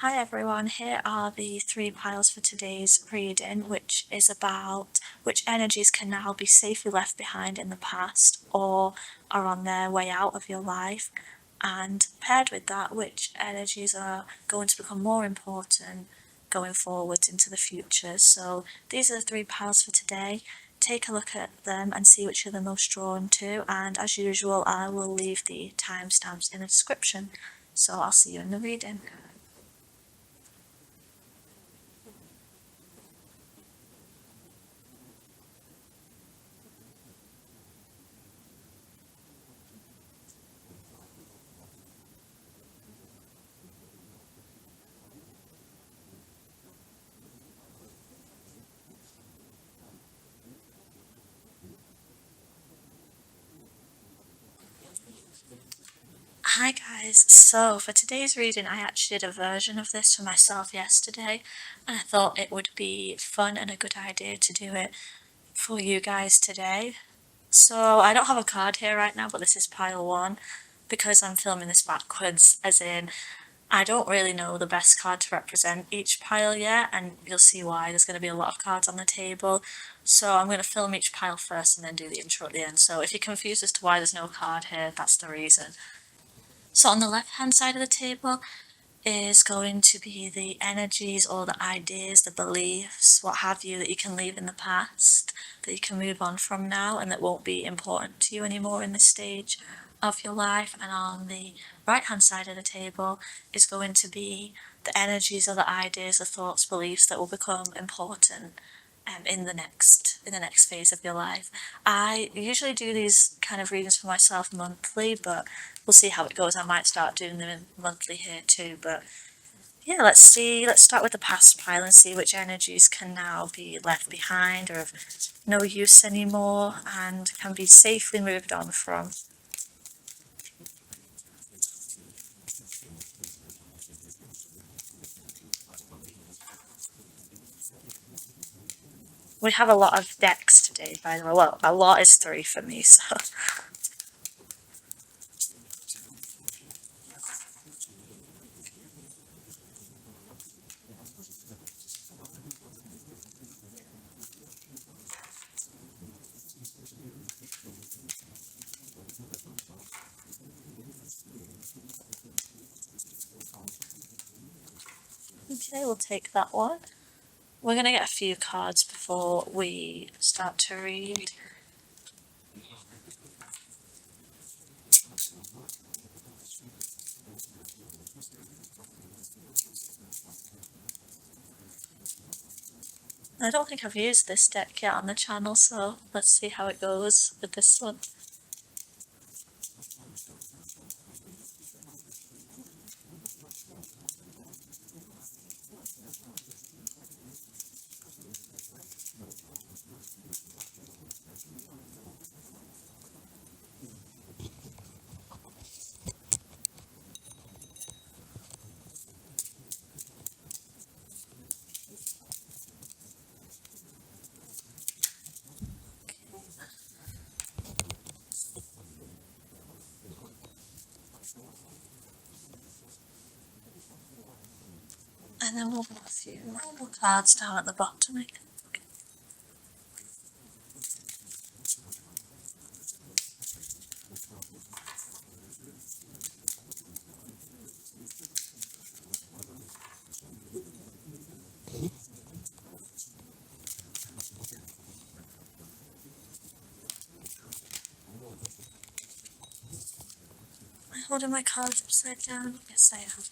Hi everyone, here are the three piles for today's reading, which is about which energies can now be safely left behind in the past or are on their way out of your life, and paired with that, which energies are going to become more important going forward into the future. So these are the three piles for today. Take a look at them and see which you're the most drawn to, and as usual I will leave the timestamps in the description. So I'll see you in the reading. Hi guys, so for today's reading I actually did a version of this for myself yesterday, and I thought it would be fun and a good idea to do it for you guys today. So I don't have a card here right now, but this is pile one because I'm filming this backwards, as in I don't really know the best card to represent each pile yet, and you'll see why. There's going to be a lot of cards on the table, so I'm going to film each pile first and then do the intro at the end. So if you're confused as to why there's no card here, that's the reason. So on the left hand side of the table is going to be the energies or the ideas, the beliefs, what have you, that you can leave in the past, that you can move on from now and that won't be important to you anymore in this stage of your life. And on the right hand side of the table is going to be the energies or the ideas, the thoughts, beliefs that will become important in the next phase of your life. I usually do these kind of readings for myself monthly, but we'll see how it goes. I might start doing them monthly here too, but yeah, let's start with the past pile and see which energies can now be left behind or of no use anymore and can be safely moved on from. We have a lot of decks today, by the way. Well, a lot is three for me, so okay, we'll take that one. We're going to get a few cards before we start to read. I don't think I've used this deck yet on the channel, so let's see how it goes with this one. And then we'll put a few normal cards down at the bottom, I think. Am I holding my cards upside down? Yes, I am.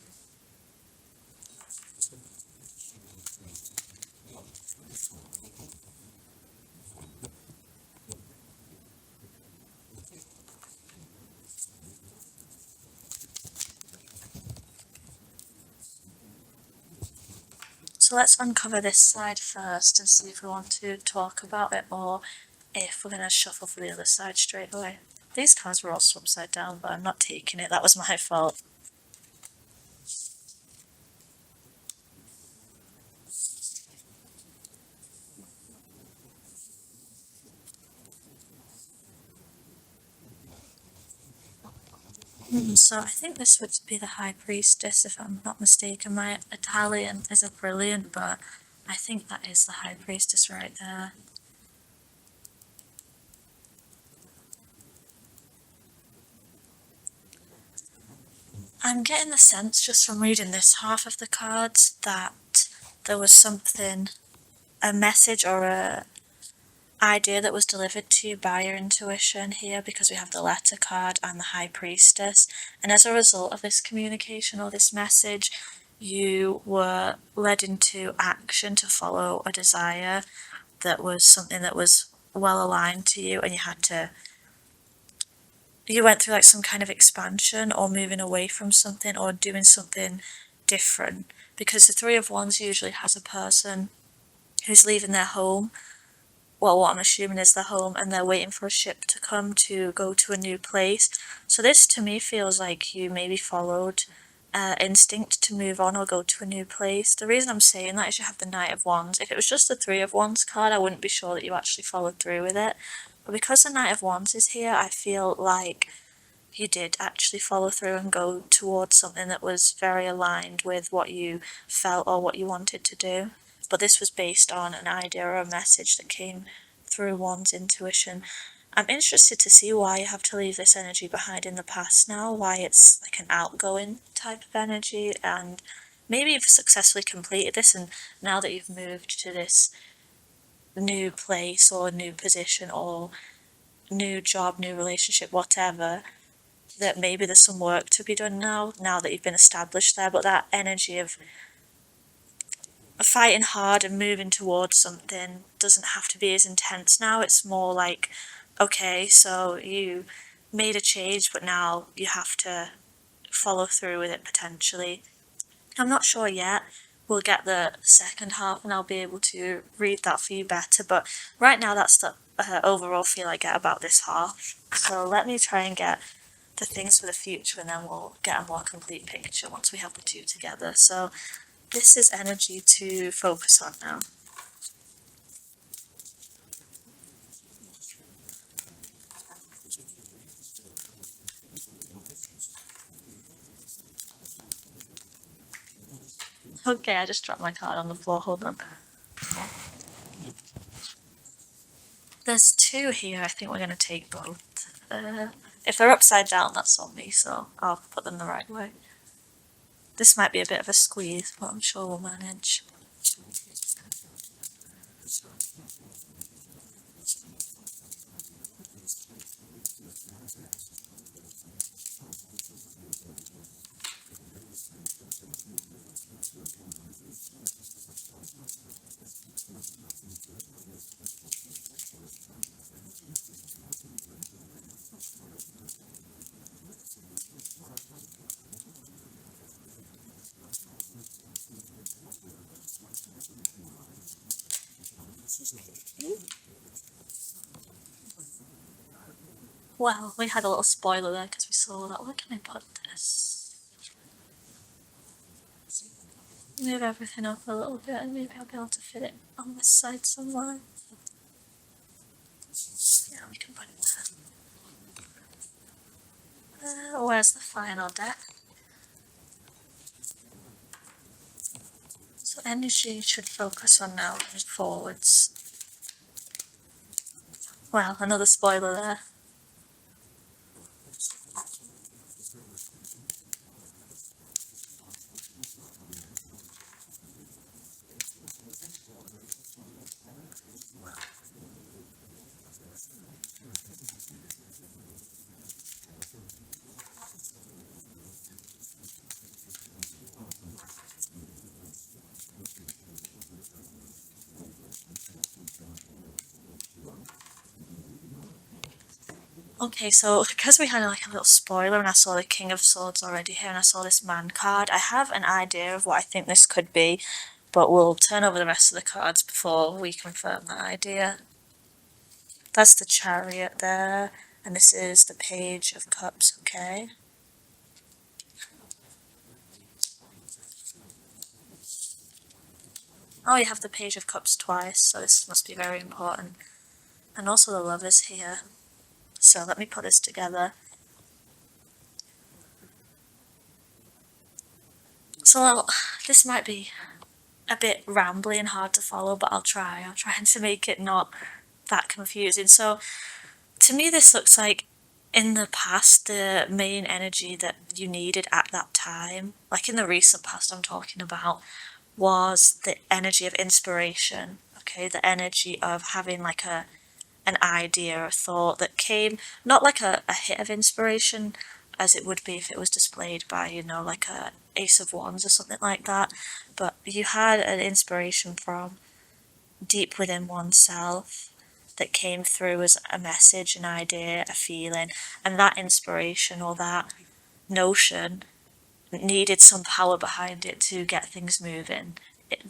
So let's uncover this side first and see if we want to talk about it or if we're going to shuffle for the other side straight away. These cards were also upside down, but I'm not taking it. That was my fault. So I think this would be the High Priestess, if I'm not mistaken. My Italian isn't brilliant, but I think that is the High Priestess right there. I'm getting the sense just from reading this half of the cards that there was something, a message or a idea that was delivered to you by your intuition here, because we have the letter card and the High Priestess, and as a result of this communication or this message, you were led into action to follow a desire that was something that was well aligned to you, and you went through like some kind of expansion or moving away from something or doing something different, because the Three of Wands usually has a person who's leaving their home, well, what I'm assuming is their home, and they're waiting for a ship to come to go to a new place. So this to me feels like you maybe followed instinct to move on or go to a new place. The reason I'm saying that is you have the Knight of Wands. If it was just the Three of Wands card, I wouldn't be sure that you actually followed through with it. But because the Knight of Wands is here, I feel like you did actually follow through and go towards something that was very aligned with what you felt or what you wanted to do. But this was based on an idea or a message that came through one's intuition. I'm interested to see why you have to leave this energy behind in the past now, why it's like an outgoing type of energy, and maybe you've successfully completed this, and now that you've moved to this new place or new position or new job, new relationship, whatever, that maybe there's some work to be done now that you've been established there. But that energy of fighting hard and moving towards something doesn't have to be as intense now. It's more like, okay, so you made a change, but now you have to follow through with it potentially. I'm not sure yet. We'll get the second half and I'll be able to read that for you better, but right now that's the overall feel I get about this half. So let me try and get the things for the future, and then we'll get a more complete picture once we have the two together. So this is energy to focus on now. Okay, I just dropped my card on the floor, hold on. There's two here, I think we're going to take both. If they're upside down, that's on me, so I'll put them the right way. This might be a bit of a squeeze, but I'm sure we'll manage. Well, we had a little spoiler there because we saw that. Where can I put this? Move everything up a little bit and maybe I'll be able to fit it on this side somewhere. Yeah, we can put it there. Where's the final deck? So energy should focus on now and forwards. Well, another spoiler there. Okay, so because we had like a little spoiler and I saw the King of Swords already here and I saw this Man card, I have an idea of what I think this could be, but we'll turn over the rest of the cards before we confirm that idea. That's the Chariot there, and this is the Page of Cups, okay? Oh, you have the Page of Cups twice, so this must be very important. And also the Lovers here. So let me put this together. So this might be a bit rambly and hard to follow, but I'll try. I'm trying to make it not that confusing. So to me, this looks like in the past, the main energy that you needed at that time, like in the recent past, I'm talking about, was the energy of inspiration. Okay, the energy of having like an idea or thought that came, not like a hit of inspiration as it would be if it was displayed by, you know, like a ace of wands or something like that, but you had an inspiration from deep within oneself that came through as a message, an idea, a feeling, and that inspiration or that notion needed some power behind it to get things moving.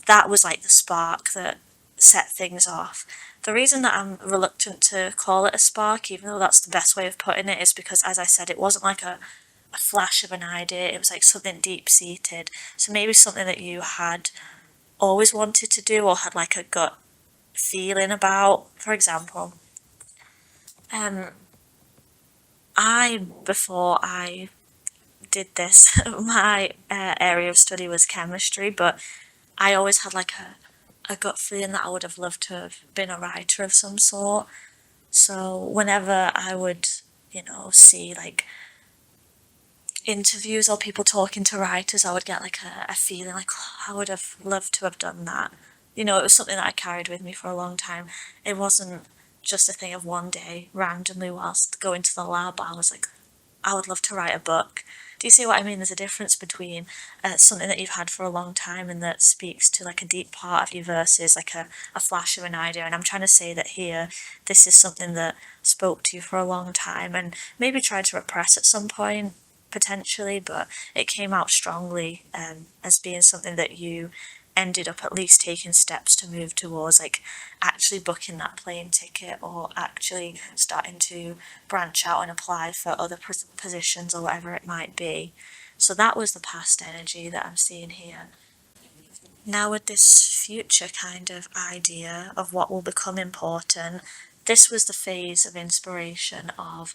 That was like the spark that set things off. The reason that I'm reluctant to call it a spark, even though that's the best way of putting it, is because, as I said, it wasn't like a flash of an idea, it was like something deep seated. So maybe something that you had always wanted to do or had like a gut feeling about. For example, um, before I did this, my area of study was chemistry, but I always had like a gut feeling that I would have loved to have been a writer of some sort. So whenever I would, you know, see like interviews or people talking to writers, I would get like a feeling like, oh, I would have loved to have done that. You know, it was something that I carried with me for a long time. It wasn't just a thing of one day randomly whilst going to the lab. I was like, I would love to write a book. Do you see what I mean? There's a difference between something that you've had for a long time and that speaks to like a deep part of you versus like a flash of an idea. And I'm trying to say that here, this is something that spoke to you for a long time and maybe tried to repress at some point, potentially, but it came out strongly as being something that you ended up at least taking steps to move towards, like actually booking that plane ticket or actually starting to branch out and apply for other positions or whatever it might be. So that was the past energy that I'm seeing here. Now, with this future kind of idea of what will become important, this was the phase of inspiration of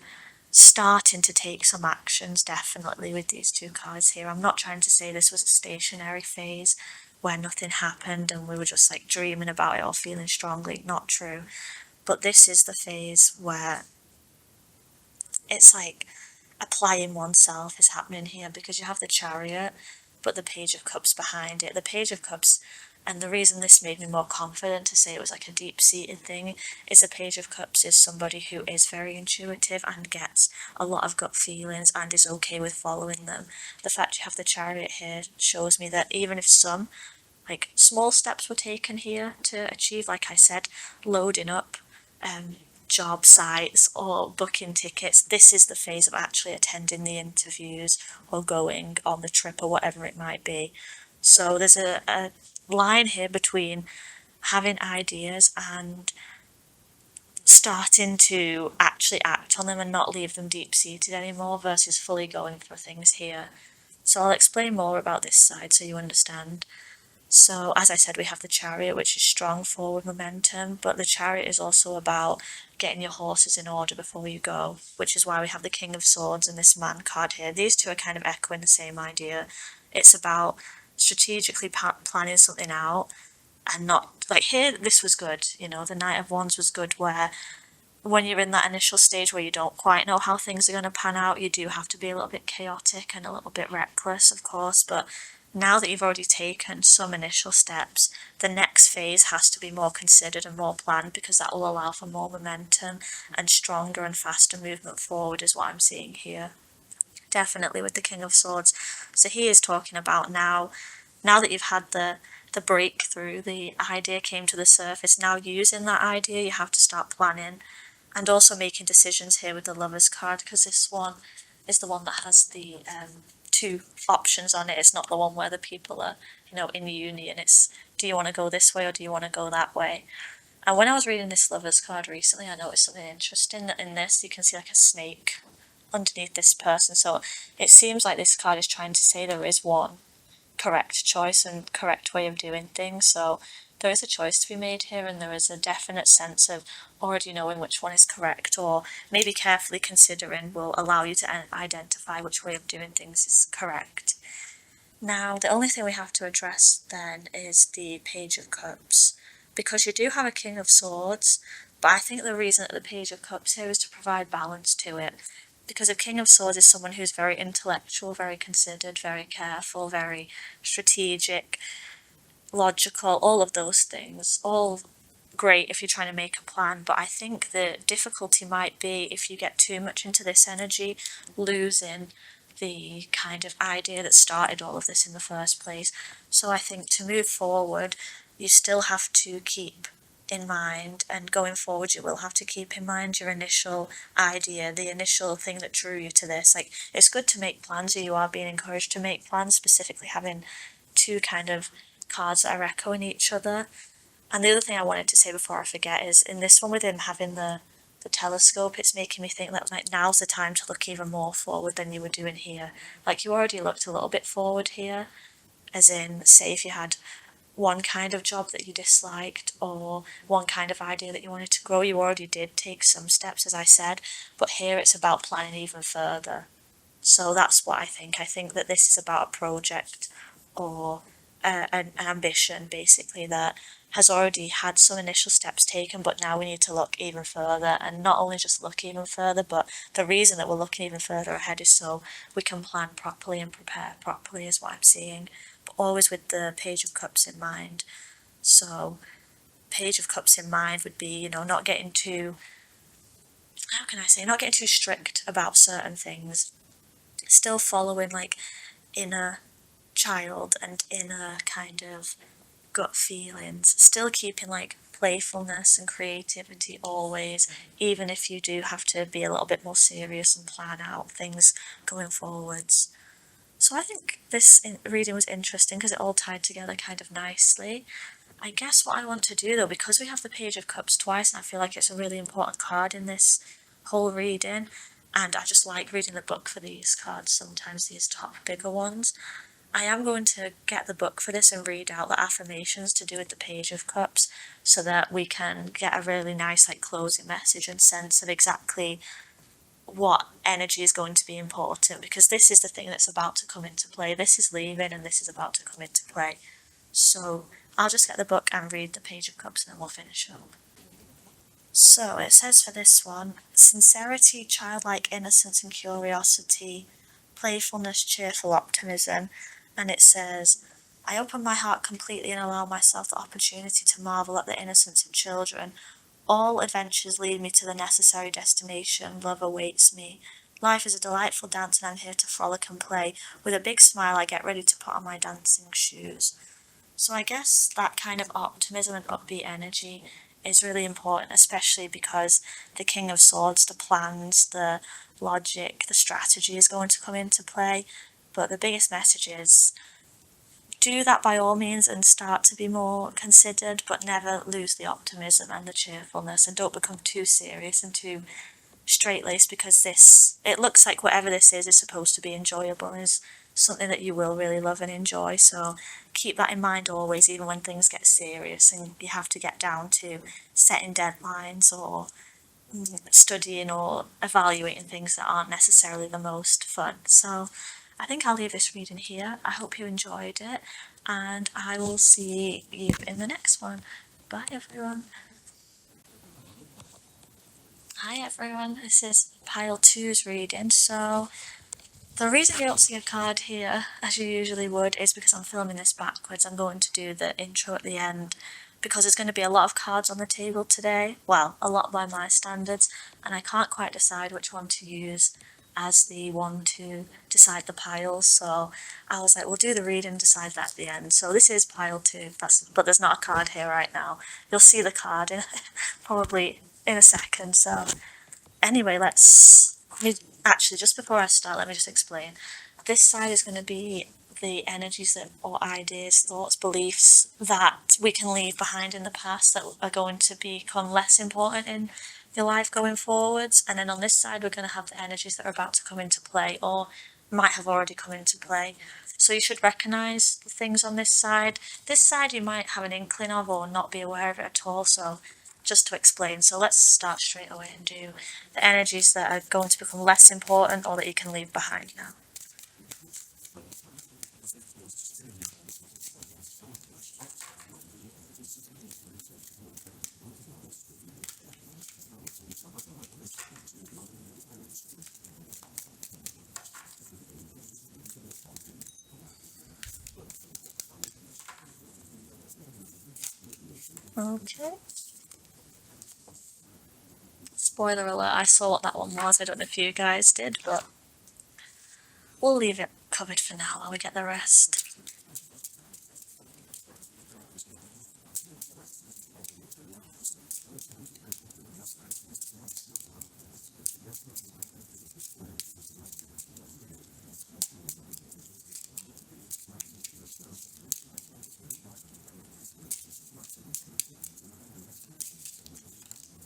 starting to take some actions, definitely, with these two cards here. I'm not trying to say this was a stationary phase where nothing happened and we were just like dreaming about it or feeling strongly. Not true. But this is the phase where it's like applying oneself is happening here, because you have the Chariot, but the Page of Cups behind it. The Page of Cups, and the reason this made me more confident to say it was like a deep-seated thing, is the Page of Cups is somebody who is very intuitive and gets a lot of gut feelings and is okay with following them. The fact you have the Chariot here shows me that even if some like small steps were taken here to achieve, like I said, loading up job sites or booking tickets, this is the phase of actually attending the interviews or going on the trip or whatever it might be. So there's a line here between having ideas and starting to actually act on them and not leave them deep seated anymore versus fully going for things here. So I'll explain more about this side so you understand. So, as I said, we have the Chariot, which is strong forward momentum, but the Chariot is also about getting your horses in order before you go, which is why we have the King of Swords and this Man card here. These two are kind of echoing the same idea. It's about strategically planning something out and not, like here, this was good, you know, the Knight of Wands was good, where when you're in that initial stage where you don't quite know how things are going to pan out, you do have to be a little bit chaotic and a little bit reckless, of course, but now that you've already taken some initial steps, the next phase has to be more considered and more planned, because that will allow for more momentum and stronger and faster movement forward, is what I'm seeing here. Definitely with the King of Swords. So he is talking about now that you've had the breakthrough, the idea came to the surface, now using that idea, you have to start planning and also making decisions here with the Lovers card, because this one is the one that has the two options on it. It's not the one where the people are, you know, in union. It's, do you want to go this way or do you want to go that way? And when I was reading this Lovers card recently, I noticed something interesting. In this, you can see like a snake underneath this person. So it seems like this card is trying to say there is one correct choice and correct way of doing things. So there is a choice to be made here, and there is a definite sense of already knowing which one is correct, or maybe carefully considering will allow you to identify which way of doing things is correct. Now, the only thing we have to address then is the Page of Cups, because you do have a King of Swords, but I think the reason that the Page of Cups here is to provide balance to it, because a King of Swords is someone who's very intellectual, very considered, very careful, very strategic, logical, all of those things, all great if you're trying to make a plan, but I think the difficulty might be if you get too much into this energy, losing the kind of idea that started all of this in the first place. So I think to move forward, you still have to keep in mind, and going forward you will have to keep in mind your initial idea, the initial thing that drew you to this. Like, it's good to make plans, or you are being encouraged to make plans, specifically having two kind of cards that are echoing each other. And the other thing I wanted to say before I forget is, in this one with him having the telescope, it's making me think that like now's the time to look even more forward than you were doing here. Like, you already looked a little bit forward here, as in, say if you had one kind of job that you disliked or one kind of idea that you wanted to grow, you already did take some steps, as I said, but here it's about planning even further. So that's what I think. I think that this is about a project, or an ambition, basically, that has already had some initial steps taken, but now we need to look even further, and not only just look even further, but the reason that we're looking even further ahead is so we can plan properly and prepare properly, is what I'm seeing, but always with the Page of Cups in mind. So Page of Cups in mind would be, you know, not getting too, how can I say, not getting too strict about certain things, still following like inner child and inner kind of gut feelings, still keeping like playfulness and creativity always, even if you do have to be a little bit more serious and plan out things going forwards. So I think this reading was interesting because it all tied together kind of nicely. I guess what I want to do though, because we have the Page of Cups twice, and I feel like it's a really important card in this whole reading, and I just like reading the book for these cards, sometimes these top bigger ones. I am going to get the book for this and read out the affirmations to do with the Page of Cups, so that we can get a really nice like closing message and sense of exactly what energy is going to be important, because this is the thing that's about to come into play. This is leaving and this is about to come into play. So I'll just get the book and read the Page of Cups and then we'll finish up. So it says for this one, sincerity, childlike innocence and curiosity, playfulness, cheerful optimism, and it says, I open my heart completely and allow myself the opportunity to marvel at the innocence of children. All adventures lead me to the necessary destination. Love awaits me. Life is a delightful dance and I'm here to frolic and play. With a big smile I get ready to put on my dancing shoes. So I guess that kind of optimism and upbeat energy is really important, especially because the King of Swords, the plans, the logic, the strategy is going to come into play. But the biggest message is, do that by all means and start to be more considered, but never lose the optimism and the cheerfulness, and don't become too serious and too straight-laced, because this, it looks like whatever this is supposed to be enjoyable, is something that you will really love and enjoy. So keep that in mind always, even when things get serious and you have to get down to setting deadlines or studying or evaluating things that aren't necessarily the most fun. So I think I'll leave this reading here. I hope you enjoyed it, and I will see you in the next one. Bye everyone. Hi everyone, this is pile two's reading. So the reason you don't see a card here, as you usually would, is because I'm filming this backwards. I'm going to do the intro at the end, because there's going to be a lot of cards on the table today. Well, a lot by my standards, and I can't quite decide which one to use as the one to decide the piles. So I was like, we'll do the read and decide that at the end. So this is pile two, but there's not a card here right now. You'll see the card in probably in a second. So anyway, actually, just before I start, let me just explain. This side is going to be the energies that, or ideas, thoughts, beliefs that we can leave behind in the past that are going to become less important in your life going forwards. And then on this side, we're going to have the energies that are about to come into play, or might have already come into play. So you should recognize the things on this side. This side you might have an inkling of or not be aware of it at all. So just to explain, so let's start straight away and do the energies that are going to become less important or that you can leave behind now. Okay. Spoiler alert, I saw what that one was. I don't know if you guys did, but we'll leave it covered for now while we get the rest.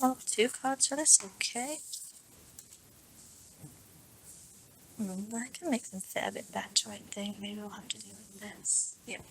Oh, 2 cards for this, okay. I can make them fit a bit better, I think. Maybe we'll have to do like this. Yep.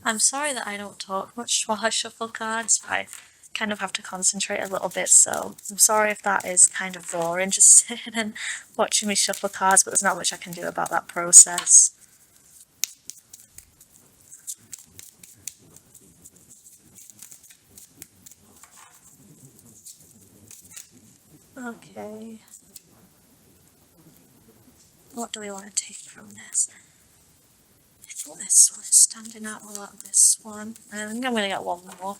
I'm sorry that I don't talk much while I shuffle cards. I kind of have to concentrate a little bit, so I'm sorry if that is kind of boring, just sitting and watching me shuffle cards, but there's not much I can do about that process. Okay. What do we want to take from this? I think this one is standing out a lot, this one. I think I'm going to get one more.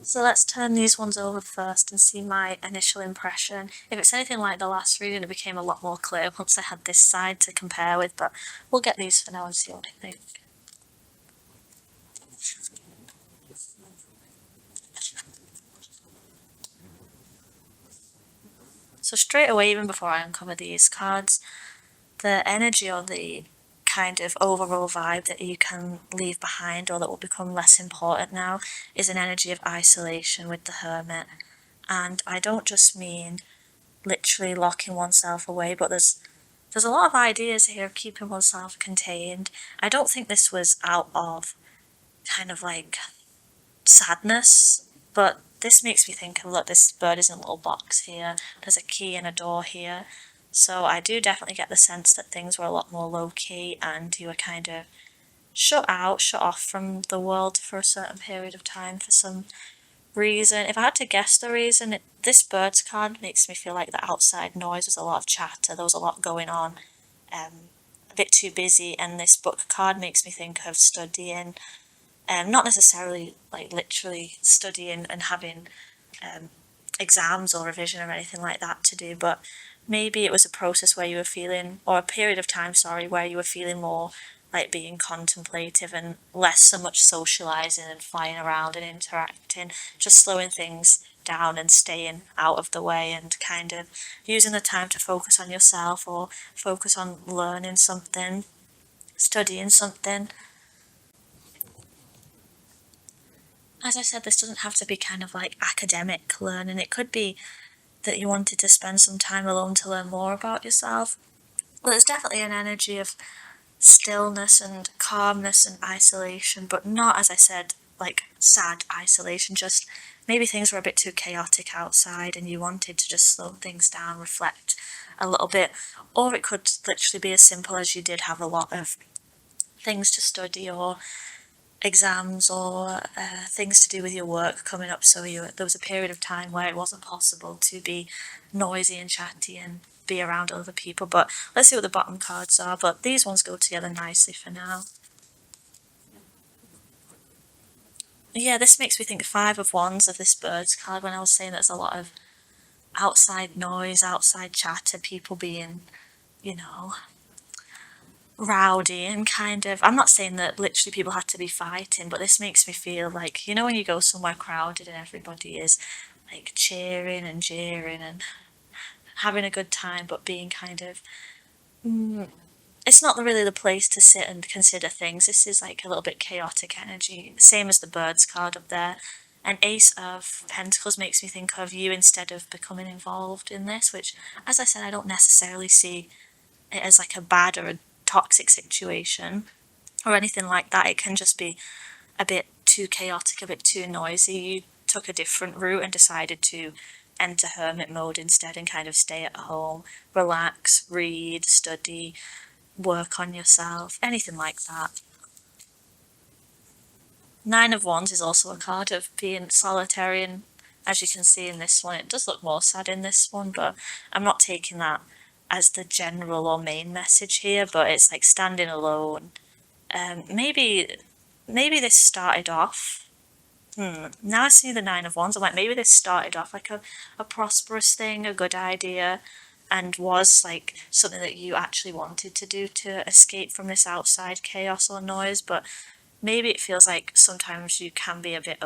So let's turn these ones over first and see my initial impression. If it's anything like the last reading, it became a lot more clear once I had this side to compare with, but we'll get these for now and see what I think. So straight away, even before I uncover these cards, the energy or the kind of overall vibe that you can leave behind or that will become less important now is an energy of isolation with the Hermit. And I don't just mean literally locking oneself away, but there's a lot of ideas here of keeping oneself contained. I don't think this was out of kind of like sadness, but this makes me think of, look, this bird is in a little box here, there's a key and a door here. So I do definitely get the sense that things were a lot more low key and you were kind of shut out, shut off from the world for a certain period of time for some reason. If I had to guess the reason, this birds card makes me feel like the outside noise was a lot of chatter, there was a lot going on, a bit too busy, and this book card makes me think of studying, not necessarily like literally studying and having exams or revision or anything like that to do, but maybe it was a process where you were feeling, or a period of time, sorry, where you were feeling more like being contemplative and less so much socializing and flying around and interacting, just slowing things down and staying out of the way and kind of using the time to focus on yourself or focus on learning something, studying something. As I said, this doesn't have to be kind of like academic learning. It could be that you wanted to spend some time alone to learn more about yourself. Well, there's definitely an energy of stillness and calmness and isolation, but not, as I said, like sad isolation, just maybe things were a bit too chaotic outside and you wanted to just slow things down, reflect a little bit. Or it could literally be as simple as you did have a lot of things to study or exams or things to do with your work coming up, so there was a period of time where it wasn't possible to be noisy and chatty and be around other people. But let's see what the bottom cards are, but these ones go together nicely for now. Yeah, this makes me think 5 of Wands of this birds card when I was saying there's a lot of outside noise, outside chatter, people being, you know, rowdy and kind of, I'm not saying that literally people had to be fighting, but this makes me feel like, you know, when you go somewhere crowded and everybody is like cheering and jeering and having a good time, but being kind of it's not really the place to sit and consider things. This is like a little bit chaotic energy, same as the birds card up there. An Ace of Pentacles makes me think of you instead of becoming involved in this, which, as I said, I don't necessarily see it as like a bad or a toxic situation or anything like that. It can just be a bit too chaotic, a bit too noisy. You took a different route and decided to enter hermit mode instead and kind of stay at home, relax, read, study, work on yourself, anything like that. Nine of Wands is also a card of being solitary, and as you can see in this one, it does look more sad in this one, but I'm not taking that as the general or main message here, but it's like standing alone. Maybe this started off. Now I see the Nine of Wands, I'm like, maybe this started off like a prosperous thing, a good idea, and was like something that you actually wanted to do to escape from this outside chaos or noise, but maybe it feels like sometimes you can be a bit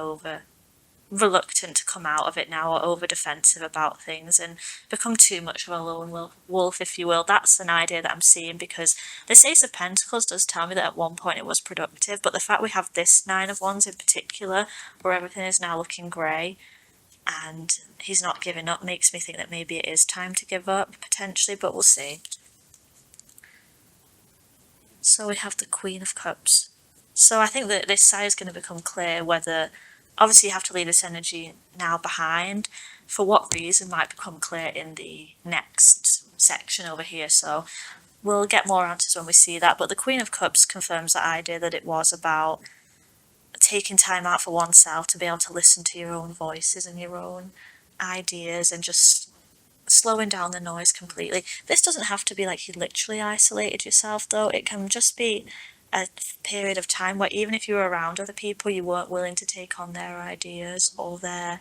reluctant to come out of it now, or over defensive about things and become too much of a lone wolf, if you will. That's an idea that I'm seeing, because this Ace of Pentacles does tell me that at one point it was productive, but the fact we have this Nine of Wands in particular, where everything is now looking grey and he's not giving up, makes me think that maybe it is time to give up, potentially, but we'll see. So we have the Queen of Cups. So I think that this side is going to become clear whether, obviously you have to leave this energy now behind, for what reason might become clear in the next section over here, so we'll get more answers when we see that. But the Queen of Cups confirms that idea that it was about taking time out for oneself to be able to listen to your own voices and your own ideas and just slowing down the noise completely. This doesn't have to be like you literally isolated yourself though, it can just be a period of time where even if you were around other people, you weren't willing to take on their ideas or their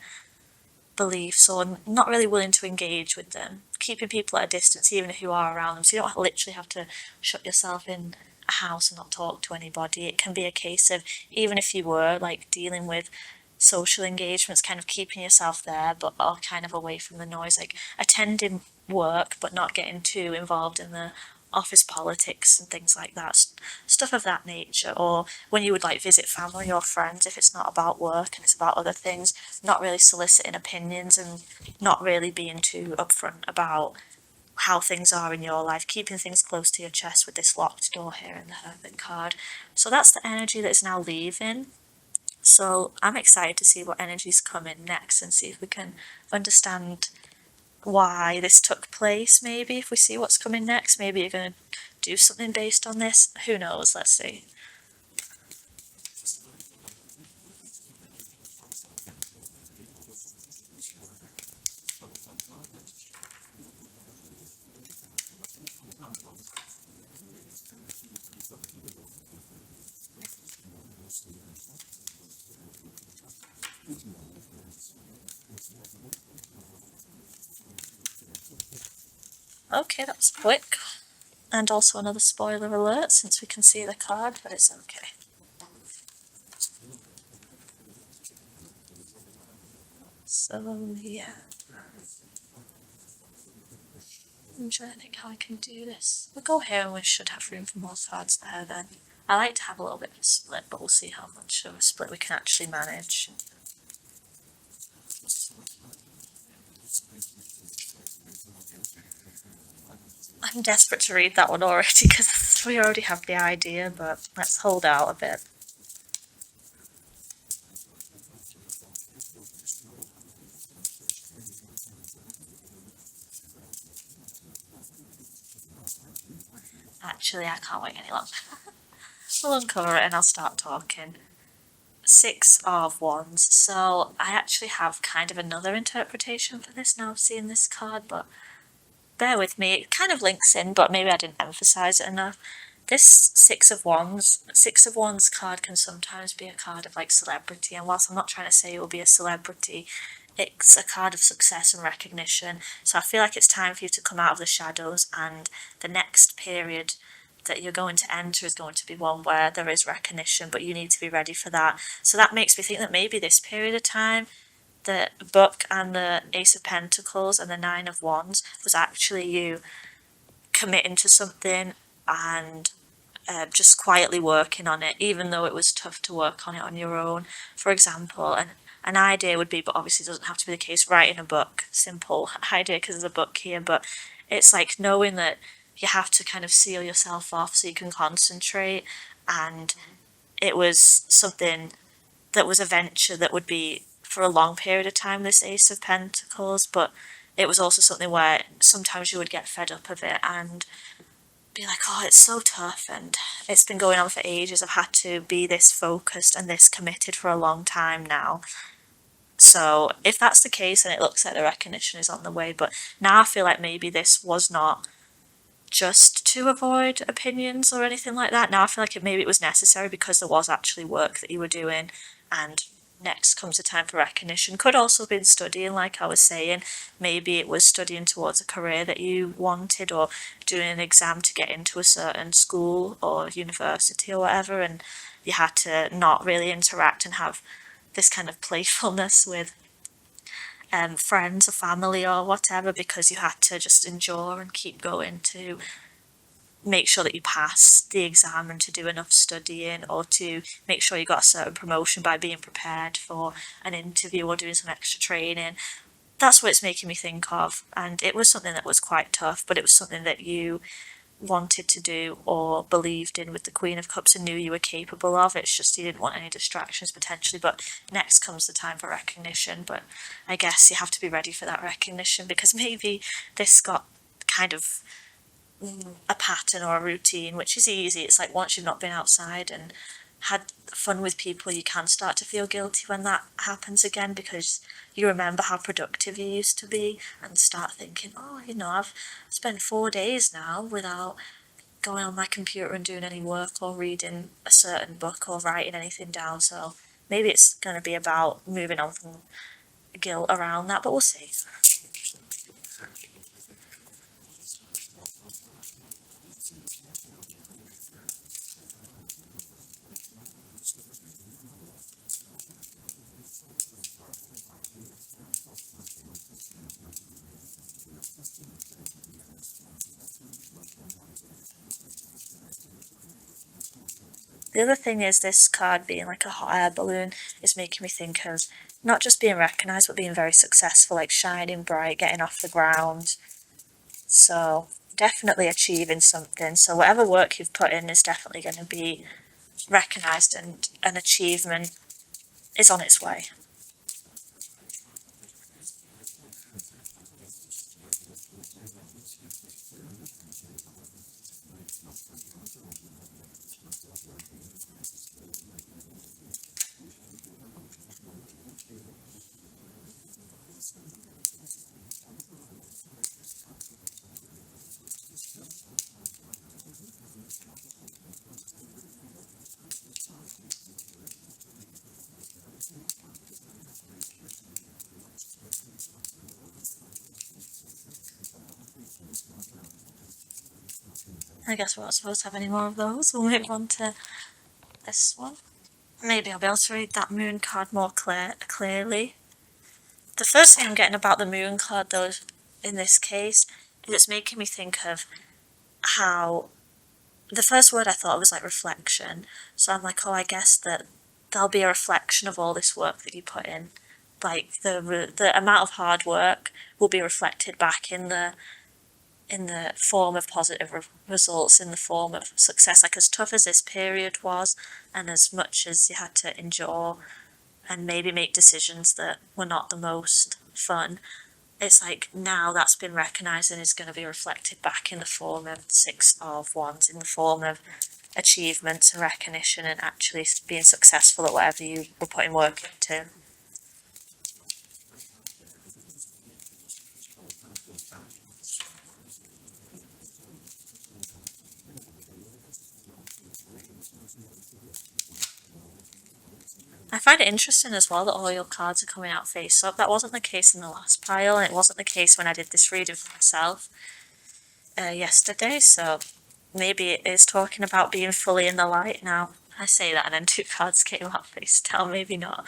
beliefs, or not really willing to engage with them, keeping people at a distance even if you are around them, so you don't literally have to shut yourself in a house and not talk to anybody. It can be a case of, even if you were like dealing with social engagements, kind of keeping yourself there but all kind of away from the noise, like attending work but not getting too involved in the office politics and things like that, stuff of that nature. Or when you would like visit family or friends, if it's not about work and it's about other things, not really soliciting opinions and not really being too upfront about how things are in your life, keeping things close to your chest with this locked door here in the Hermit card. So that's the energy that is now leaving. So I'm excited to see what energies come in next and see if we can understand why this took place. Maybe if we see what's coming next, maybe you're going to do something based on this. Who knows? Let's see. Okay, that was quick. And also another spoiler alert, since we can see the card, but it's okay. So, yeah. I'm trying to think how I can do this. We'll go here and we should have room for more cards there then. I like to have a little bit of a split, but we'll see how much of a split we can actually manage. I'm desperate to read that one already because we already have the idea, but let's hold out a bit. Actually, I can't wait any longer. We'll uncover it and I'll start talking. Six of Wands. So I actually have kind of another interpretation for this now, seeing this card, but bear with me. It kind of links in, but maybe I didn't emphasize it enough. This Six of Wands card can sometimes be a card of like celebrity, and whilst I'm not trying to say it will be a celebrity, it's a card of success and recognition. So I feel like it's time for you to come out of the shadows, and the next period that you're going to enter is going to be one where there is recognition, but you need to be ready for that. So that makes me think that maybe this period of time, the book and the Ace of Pentacles and the Nine of Wands was actually you committing to something, and just quietly working on it, even though it was tough to work on it on your own. For example, an idea would be, but obviously it doesn't have to be the case, writing a book. Simple idea because there's a book here, but it's like knowing that you have to kind of seal yourself off so you can concentrate. And it was something that was a venture that would be for a long period of time, this Ace of Pentacles, but it was also something where sometimes you would get fed up of it and be like, oh, it's so tough and it's been going on for ages. I've had to be this focused and this committed for a long time now. So if that's the case, and it looks like the recognition is on the way, but now I feel like maybe this was not just to avoid opinions or anything like that. Now I feel like maybe it was necessary because there was actually work that you were doing, and next comes the time for recognition. Could also have been studying, like I was saying. Maybe it was studying towards a career that you wanted, or doing an exam to get into a certain school or university or whatever, and you had to not really interact and have this kind of playfulness with friends or family or whatever, because you had to just endure and keep going to make sure that you pass the exam and to do enough studying, or to make sure you got a certain promotion by being prepared for an interview or doing some extra training. That's what it's making me think of, and it was something that was quite tough, but it was something that you wanted to do or believed in with the Queen of Cups and knew you were capable of. It's just you didn't want any distractions potentially. But next comes the time for recognition, but I guess you have to be ready for that recognition, because maybe this got kind of a pattern or a routine, which is easy. It's like once you've not been outside and had fun with people, you can start to feel guilty when that happens again, because you remember how productive you used to be and start thinking, oh, I've spent 4 days now without going on my computer and doing any work or reading a certain book or writing anything down. So maybe it's going to be about moving on from guilt around that, but we'll see. The other thing is, this card being like a hot air balloon is making me think of not just being recognised, but being very successful, like shining bright, getting off the ground. So definitely achieving something. So whatever work you've put in is definitely going to be recognised, and an achievement is on its way. I guess we're not supposed to have any more of those. We'll move on to this one. Maybe I'll be able to read that moon card more clearly. The first thing I'm getting about the moon card, though, in this case, is it's making me think of how the first word I thought was like reflection. So I'm like, oh, I guess that there'll be a reflection of all this work that you put in. Like the amount of hard work will be reflected back in the form of positive results, in the form of success. Like, as tough as this period was, and as much as you had to endure and maybe make decisions that were not the most fun, it's like now that's been recognised and is going to be reflected back in the form of Six of Wands, in the form of achievements and recognition, and actually being successful at whatever you were putting work into. I find it interesting as well that all your cards are coming out face up. That wasn't the case in the last pile, and it wasn't the case when I did this reading for myself yesterday, so maybe it is talking about being fully in the light now. I say that and then two cards came out face down, maybe not.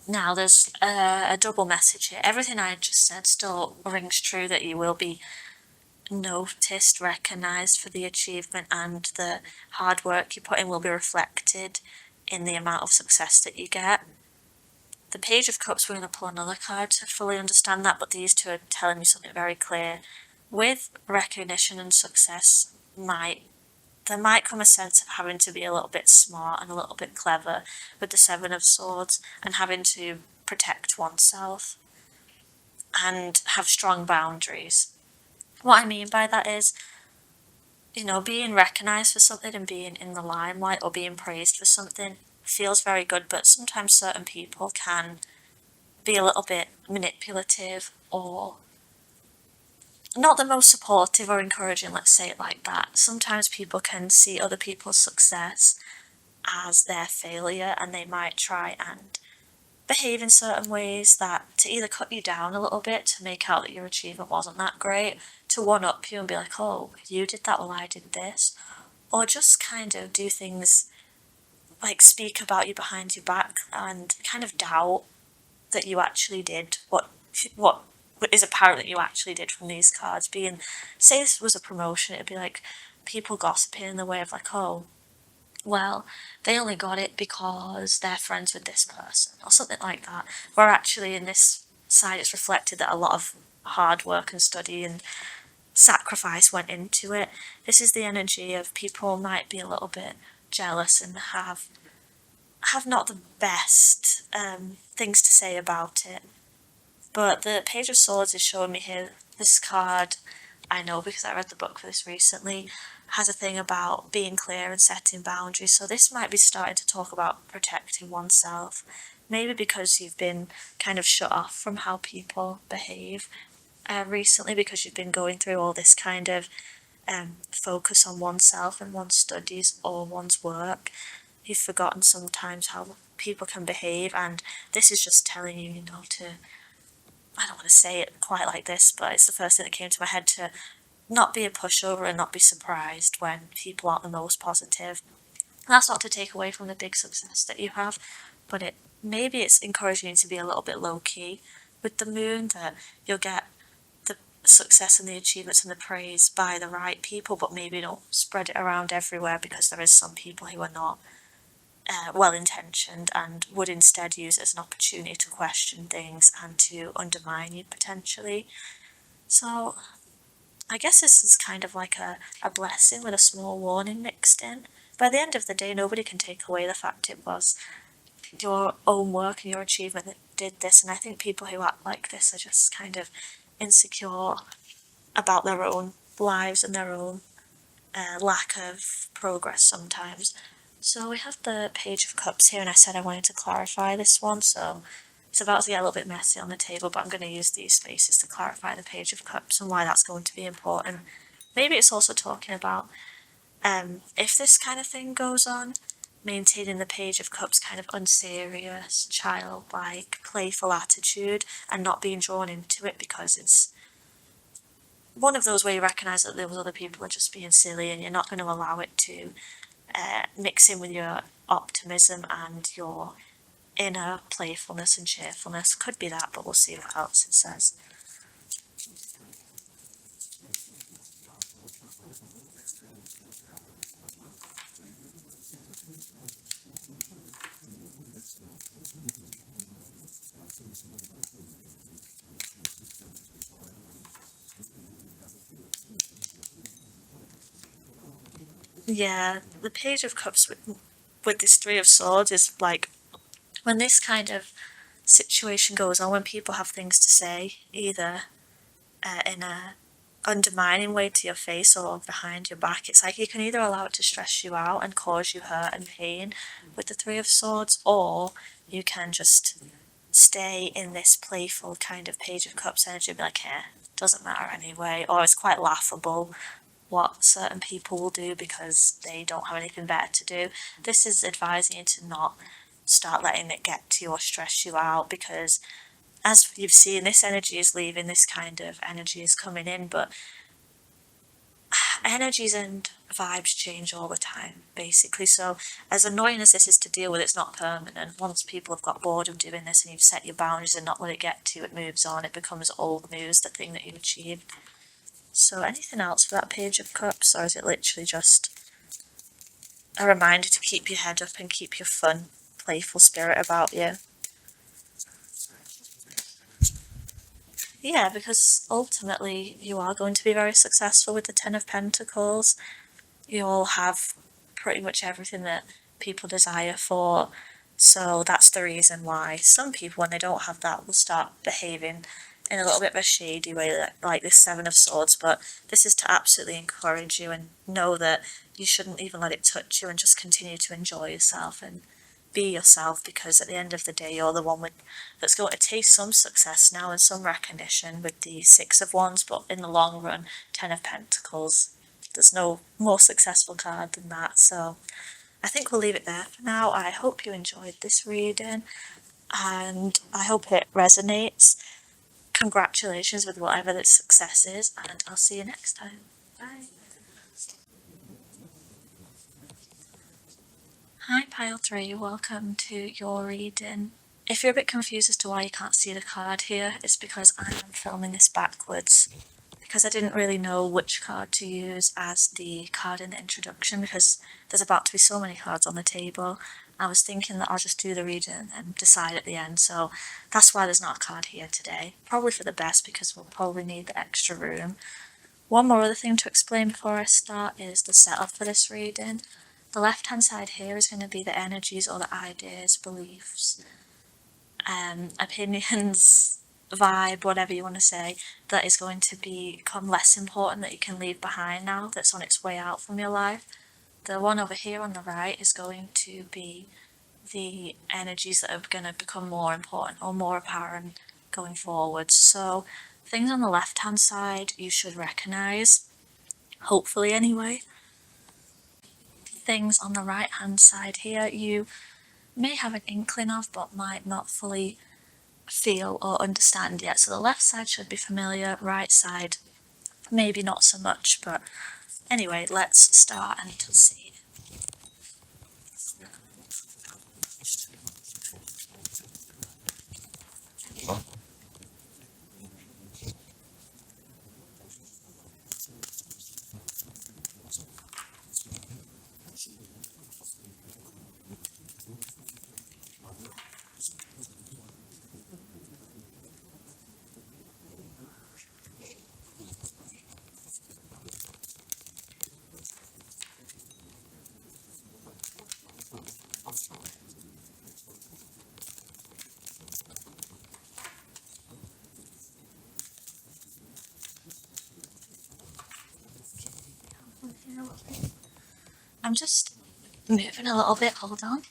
Now, there's a double message here. Everything I just said still rings true, that you will be noticed, recognised for the achievement, and the hard work you put in will be reflected in the amount of success that you get. The Page of Cups, we're going to pull another card to fully understand that, but these two are telling me something very clear. With recognition and success, there might come a sense of having to be a little bit smart and a little bit clever with the Seven of Swords, and having to protect oneself and have strong boundaries. What I mean by that is, being recognised for something and being in the limelight or being praised for something feels very good, but sometimes certain people can be a little bit manipulative or not the most supportive or encouraging, let's say it like that. Sometimes people can see other people's success as their failure, and they might try and behave in certain ways that to either cut you down a little bit to make out that your achievement wasn't that great, to one up you and be like, oh, you did that, well I did this, or just kind of do things like speak about you behind your back and kind of doubt that you actually did what is apparent that you actually did from these cards. Say this was a promotion, it'd be like people gossiping in the way of like, oh, well, they only got it because they're friends with this person, or something like that. Where actually in this side it's reflected that a lot of hard work and study and sacrifice went into it. This is the energy of people might be a little bit jealous and have not the best things to say about it. But the Page of Swords is showing me here, this card, I know because I read the book for this recently, has a thing about being clear and setting boundaries. So this might be starting to talk about protecting oneself. Maybe because you've been kind of shut off from how people behave recently, because you've been going through all this kind of focus on oneself and one's studies or one's work. You've forgotten sometimes how people can behave, and this is just telling you, to, I don't want to say it quite like this, but it's the first thing that came to my head, to not be a pushover and not be surprised when people aren't the most positive. That's not to take away from the big success that you have, but maybe it's encouraging you to be a little bit low-key with the moon, that you'll get the success and the achievements and the praise by the right people, but maybe don't spread it around everywhere, because there is some people who are not well-intentioned and would instead use it as an opportunity to question things and to undermine you potentially. So I guess this is kind of like a blessing with a small warning mixed in. By the end of the day, nobody can take away the fact it was your own work and your achievement that did this, and I think people who act like this are just kind of insecure about their own lives and their own lack of progress sometimes. So we have the Page of Cups here, and I said I wanted to clarify this one, so it's about to get a little bit messy on the table, but I'm going to use these spaces to clarify the Page of Cups and why that's going to be important. Maybe it's also talking about if this kind of thing goes on, maintaining the Page of Cups kind of unserious, childlike, playful attitude and not being drawn into it, because it's one of those where you recognise that those other people are just being silly and you're not going to allow it to mix in with your optimism and your inner playfulness and cheerfulness. Could be that, but we'll see what else it says. Yeah, the Page of Cups with this Three of Swords is like, when this kind of situation goes on, when people have things to say, either in a undermining way to your face or behind your back, it's like you can either allow it to stress you out and cause you hurt and pain with the Three of Swords, or you can just stay in this playful kind of Page of Cups energy and be like, doesn't matter anyway, or it's quite laughable what certain people will do because they don't have anything better to do. This is advising you to not start letting it get to you or stress you out, because as you've seen, this energy is leaving, this kind of energy is coming in, but energies and vibes change all the time, basically. So as annoying as this is to deal with, it's not permanent. Once people have got bored of doing this and you've set your boundaries and not let it get to, it moves on. It becomes old news, the thing that you achieved. So anything else for that Page of Cups, or is it literally just a reminder to keep your head up and keep your fun, playful spirit about you? Yeah, because ultimately you are going to be very successful with the Ten of Pentacles. You'll have pretty much everything that people desire for. So that's the reason why some people, when they don't have that, will start behaving in a little bit of a shady way, like this Seven of Swords. But this is to absolutely encourage you and know that you shouldn't even let it touch you and just continue to enjoy yourself and be yourself, because at the end of the day you're the one that's going to taste some success now and some recognition with the Six of Wands, but in the long run, Ten of Pentacles, there's no more successful card than that. So I think we'll leave it there for now. I hope you enjoyed this reading and I hope it resonates. Congratulations with whatever the success is, and I'll see you next time. Bye. Hi Pile 3, welcome to your reading. If you're a bit confused as to why you can't see the card here, it's because I am filming this backwards, because I didn't really know which card to use as the card in the introduction, because there's about to be so many cards on the table. I was thinking that I'll just do the reading and decide at the end, so that's why there's not a card here today. Probably for the best, because we'll probably need the extra room. One more other thing to explain before I start is the setup for this reading. The left hand side here is going to be the energies or the ideas, beliefs, opinions, vibe, whatever you want to say, that is going to become less important, that you can leave behind now, that's on its way out from your life. The one over here on the right is going to be the energies that are going to become more important or more apparent going forward. So things on the left hand side you should recognize, hopefully anyway. Things on the right hand side here you may have an inkling of but might not fully feel or understand yet. So the left side should be familiar, right side maybe not so much, but anyway, let's start and see. I'm just moving a little bit, hold on.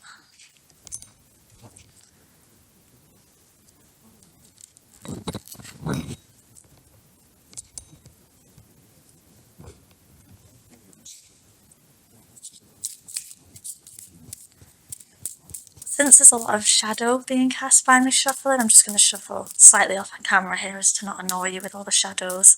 Since there's a lot of shadow being cast by me shuffling, I'm just going to shuffle slightly off camera here as to not annoy you with all the shadows.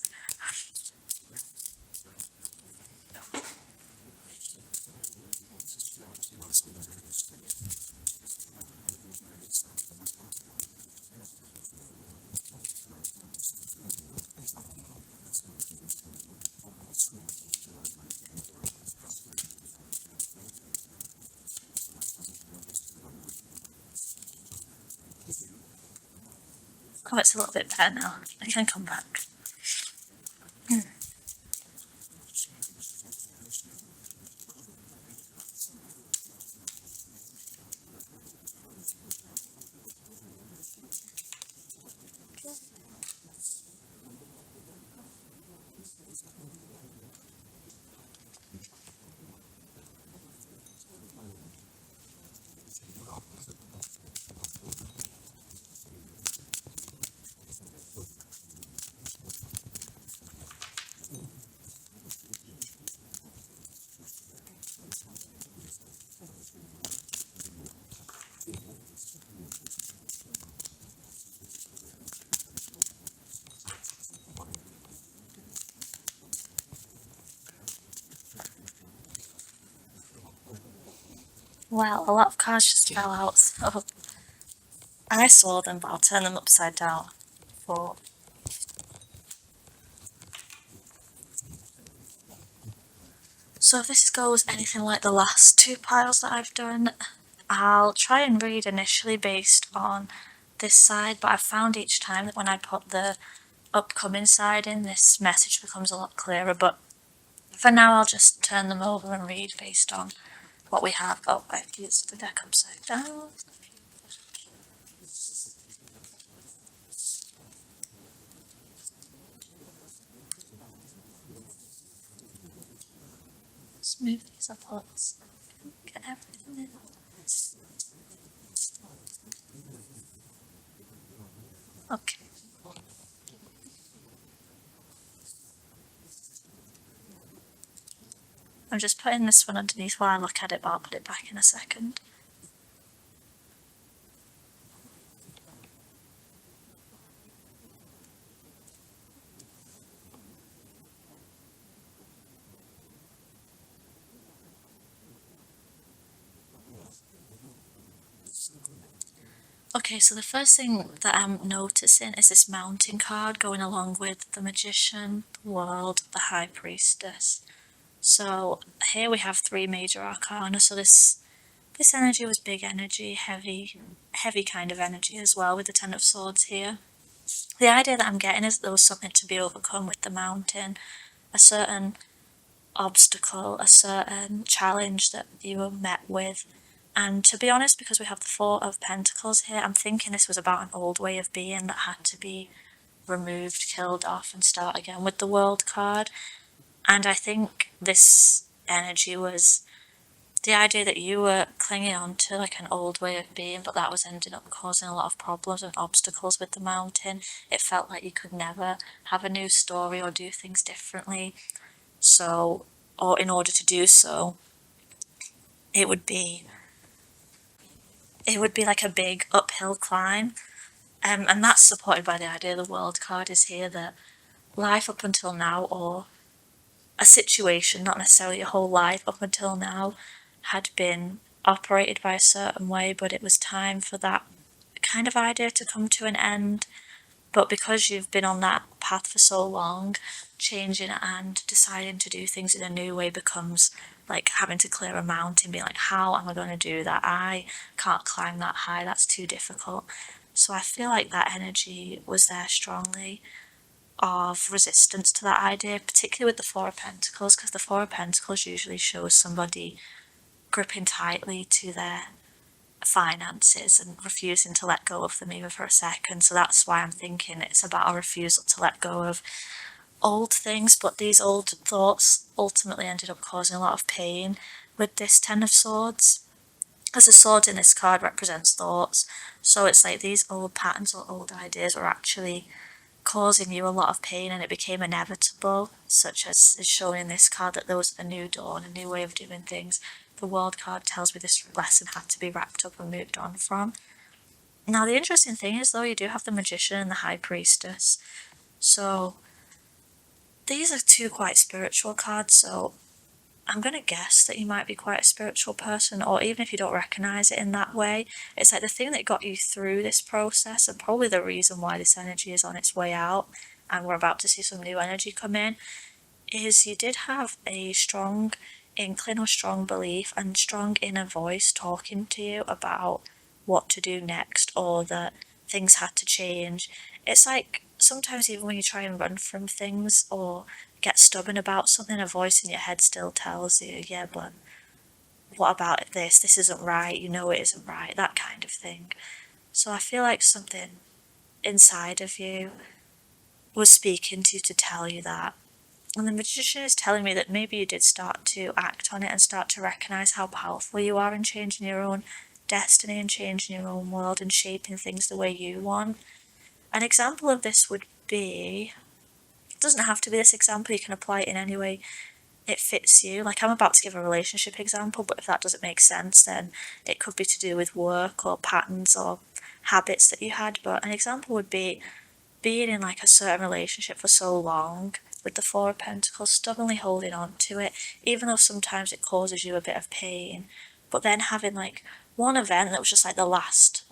Oh, it's a little bit better now. I can come back. Well, a lot of cards just fell out, so I saw them, but I'll turn them upside down for. So if this goes anything like the last two piles that I've done, I'll try and read initially based on this side, but I've found each time that when I put the upcoming side in, this message becomes a lot clearer, but for now I'll just turn them over and read based on what we have. Oh, I've used the deck upside down. Let's move these up, let's get everything in. Okay. I'm just putting this one underneath while I look at it, but I'll put it back in a second. Okay, so the first thing that I'm noticing is this Mountain card going along with the Magician, the World, the High Priestess. So here we have three major arcana, so this energy was big energy, heavy kind of energy as well with the Ten of Swords here. The idea that I'm getting is there was something to be overcome with the Mountain, a certain obstacle, a certain challenge that you were met with. And to be honest, because we have the Four of Pentacles here, I'm thinking this was about an old way of being that had to be removed, killed off, and start again with the World card. And I think this energy was the idea that you were clinging on to like an old way of being, but that was ending up causing a lot of problems and obstacles with the Mountain. It felt like you could never have a new story or do things differently. So, or in order to do so, it would be like a big uphill climb. And that's supported by the idea the World card is here, that life up until now, or a situation, not necessarily your whole life up until now, had been operated by a certain way, but it was time for that kind of idea to come to an end. But because you've been on that path for so long, changing and deciding to do things in a new way becomes like having to clear a mountain, be like, how am I going to do that? I can't climb that high, that's too difficult. So I feel like that energy was there strongly of resistance to that idea, particularly with the Four of Pentacles, because the Four of Pentacles usually shows somebody gripping tightly to their finances and refusing to let go of them even for a second. So that's why I'm thinking it's about a refusal to let go of old things, but these old thoughts ultimately ended up causing a lot of pain with this Ten of Swords. As the sword in this card represents thoughts, so it's like these old patterns or old ideas were actually causing you a lot of pain, and it became inevitable, such as is shown in this card, that there was a new dawn, a new way of doing things. The World card tells me this lesson had to be wrapped up and moved on from. Now the interesting thing is though, you do have the Magician and the High Priestess, so these are two quite spiritual cards, so I'm going to guess that you might be quite a spiritual person, or even if you don't recognise it in that way, it's like the thing that got you through this process, and probably the reason why this energy is on its way out, and we're about to see some new energy come in, is you did have a strong inkling or strong belief and strong inner voice talking to you about what to do next, or that things had to change. It's like sometimes even when you try and run from things or get stubborn about something, a voice in your head still tells you, yeah, but what about this? This isn't right, you know it isn't right, that kind of thing. So I feel like something inside of you was speaking to you to tell you that. And the Magician is telling me that maybe you did start to act on it and start to recognise how powerful you are in changing your own destiny and changing your own world and shaping things the way you want. An example of this would be, it doesn't have to be this example, you can apply it in any way it fits you. Like I'm about to give a relationship example, but if that doesn't make sense, then it could be to do with work or patterns or habits that you had. But an example would be being in like a certain relationship for so long with the Four of Pentacles, stubbornly holding on to it, even though sometimes it causes you a bit of pain, but then having like one event that was just like the last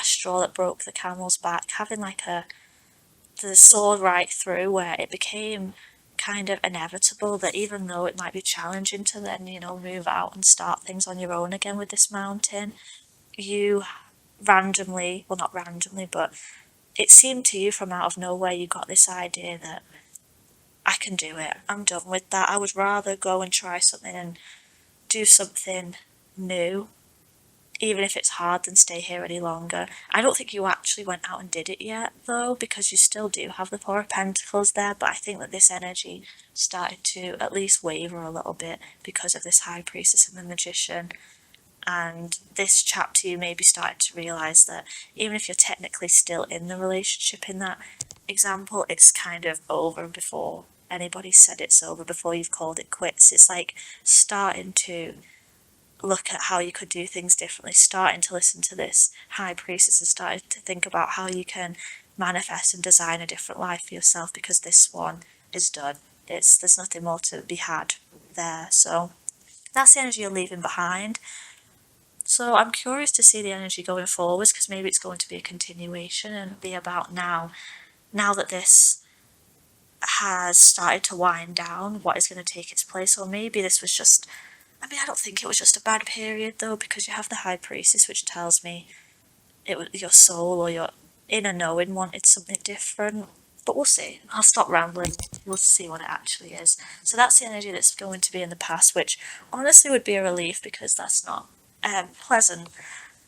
straw that broke the camel's back, having like the sword right through, where it became kind of inevitable that even though it might be challenging to then, you know, move out and start things on your own again with this mountain, you randomly, well, not randomly, but it seemed to you from out of nowhere you got this idea that I can do it. I'm done with that. I would rather go and try something and do something new, even if it's hard, than stay here any longer. I don't think you actually went out and did it yet, though, because you still do have the Four of Pentacles there, but I think that this energy started to at least waver a little bit because of this High Priestess and the Magician. And this chapter, you maybe started to realise that even if you're technically still in the relationship in that example, it's kind of over before anybody said it's over, before you've called it quits. It's like starting to look at how you could do things differently, starting to listen to this High Priestess and starting to think about how you can manifest and design a different life for yourself, because this one is done. There's nothing more to be had there. So that's the energy you're leaving behind. So I'm curious to see the energy going forwards, because maybe it's going to be a continuation and be about now that this has started to wind down, what is going to take its place. Or maybe this was just, I mean, I don't think it was just a bad period though, because you have the High Priestess, which tells me it was your soul or your inner knowing wanted something different. But we'll see. I'll stop rambling. We'll see what it actually is. So that's the energy that's going to be in the past, which honestly would be a relief, because that's not pleasant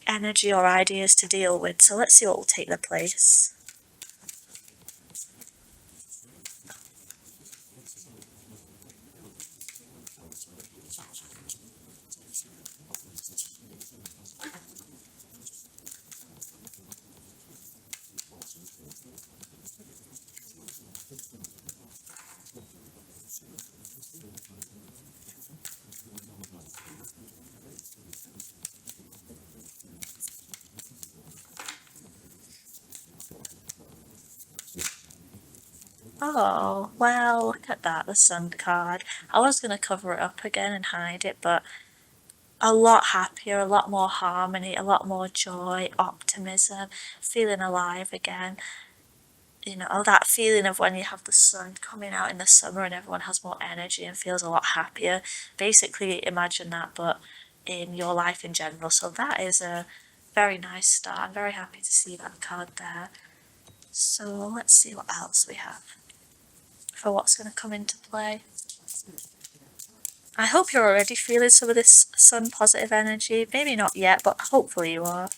energy or ideas to deal with. So let's see what will take their place. Oh, well, look at that, the Sun card. I was going to cover it up again and hide it, but a lot happier, a lot more harmony, a lot more joy, optimism, feeling alive again. You know, that feeling of when you have the sun coming out in the summer and everyone has more energy and feels a lot happier. Basically, imagine that, but in your life in general. So that is a very nice start. I'm very happy to see that card there. So let's see what else we have for what's going to come into play. I hope you're already feeling some of this sun positive energy. Maybe not yet, but hopefully you are.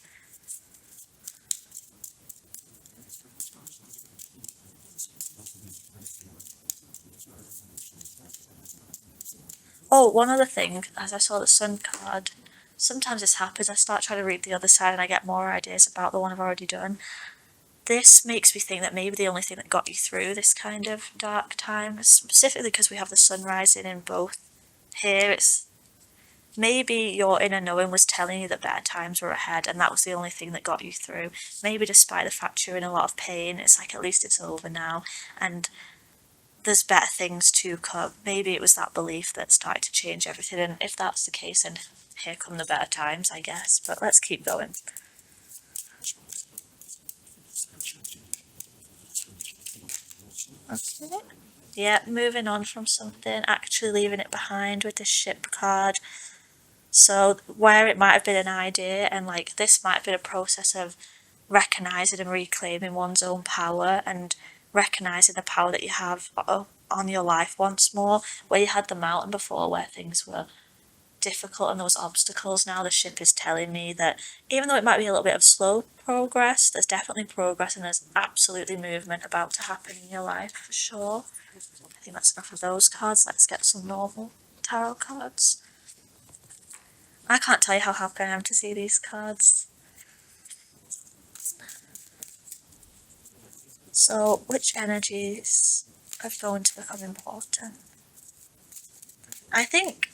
Oh, one other thing, as I saw the sun card, sometimes this happens, I start trying to read the other side and I get more ideas about the one I've already done. This makes me think that maybe the only thing that got you through this kind of dark time, specifically because we have the sun rising in both here, it's maybe your inner knowing was telling you that better times were ahead, and that was the only thing that got you through. Maybe despite the fact you're in a lot of pain, it's like at least it's over now, and there's better things to come. Maybe it was that belief that started to change everything, and if that's the case, then here come the better times, I guess. But let's keep going. Okay. Yeah, moving on from something, actually leaving it behind with the ship card. So where it might have been an idea, and like this might have been a process of recognising and reclaiming one's own power and recognising the power that you have on your life once more. Where you had the mountain before, where things were difficult and there was obstacles, now the ship is telling me that even though it might be a little bit of slow progress, there's definitely progress and there's absolutely movement about to happen in your life for sure. I think that's enough of those cards. Let's get some normal tarot cards. I can't tell you how happy I am to see these cards. So, which energies are going to become important? I think,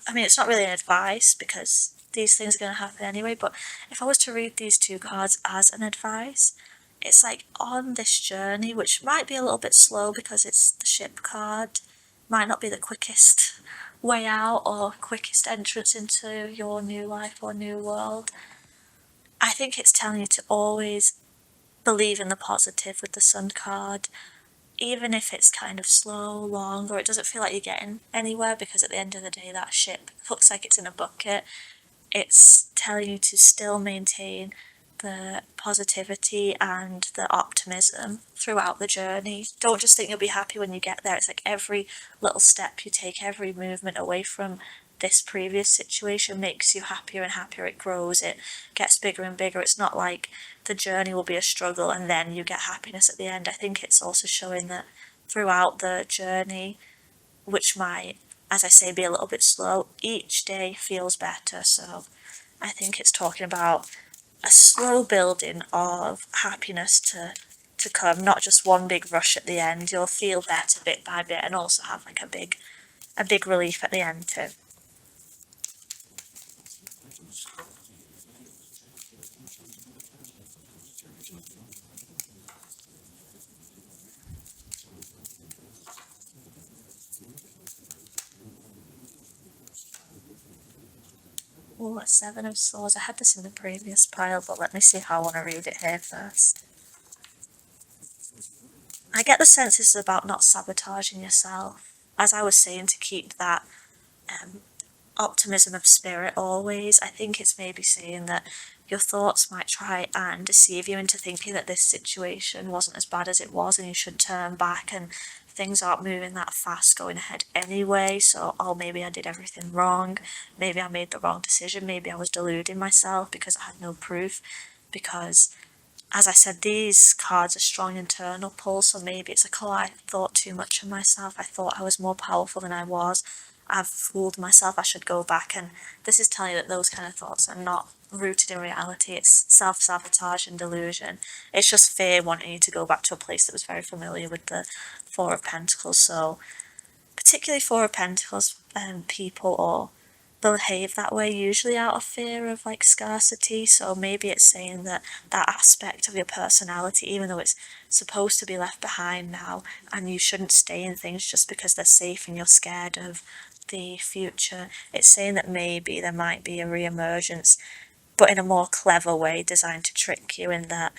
I mean, it's not really an advice because these things are going to happen anyway, but if I was to read these two cards as an advice, it's like on this journey, which might be a little bit slow because it's the ship card, might not be the quickest way out or quickest entrance into your new life or new world. I think it's telling you to always believe in the positive with the Sun card, even if it's kind of slow, long, or it doesn't feel like you're getting anywhere, because at the end of the day that ship looks like it's in a bucket. It's telling you to still maintain the positivity and the optimism throughout the journey. Don't just think you'll be happy when you get there. It's like every little step you take, every movement away from this previous situation makes you happier and happier. It grows, it gets bigger and bigger. It's not like the journey will be a struggle and then you get happiness at the end. I think it's also showing that throughout the journey, which might, as I say, be a little bit slow, each day feels better. So I think it's talking about a slow building of happiness to come, not just one big rush at the end. You'll feel better bit by bit and also have like a big relief at the end too. Oh, a Seven of Swords. I had this in the previous pile, but let me see how I want to read it here first. I get the sense this is about not sabotaging yourself. As I was saying, to keep that optimism of spirit always. I think it's maybe saying that your thoughts might try and deceive you into thinking that this situation wasn't as bad as it was and you should turn back, and things aren't moving that fast going ahead anyway. So, oh, maybe I did everything wrong. Maybe I made the wrong decision. Maybe I was deluding myself because I had no proof. Because, as I said, these cards are strong internal pull, so maybe it's like, oh, I thought too much of myself. I thought I was more powerful than I was. I've fooled myself. I should go back. And this is telling you that those kind of thoughts are not rooted in reality. It's self-sabotage and delusion. It's just fear wanting you to go back to a place that was very familiar with the Four of Pentacles. So particularly Four of Pentacles, people or behave that way usually out of fear of like scarcity. So maybe it's saying that that aspect of your personality, even though it's supposed to be left behind now, and you shouldn't stay in things just because they're safe and you're scared of the future, it's saying that maybe there might be a re-emergence, but in a more clever way, designed to trick you, in that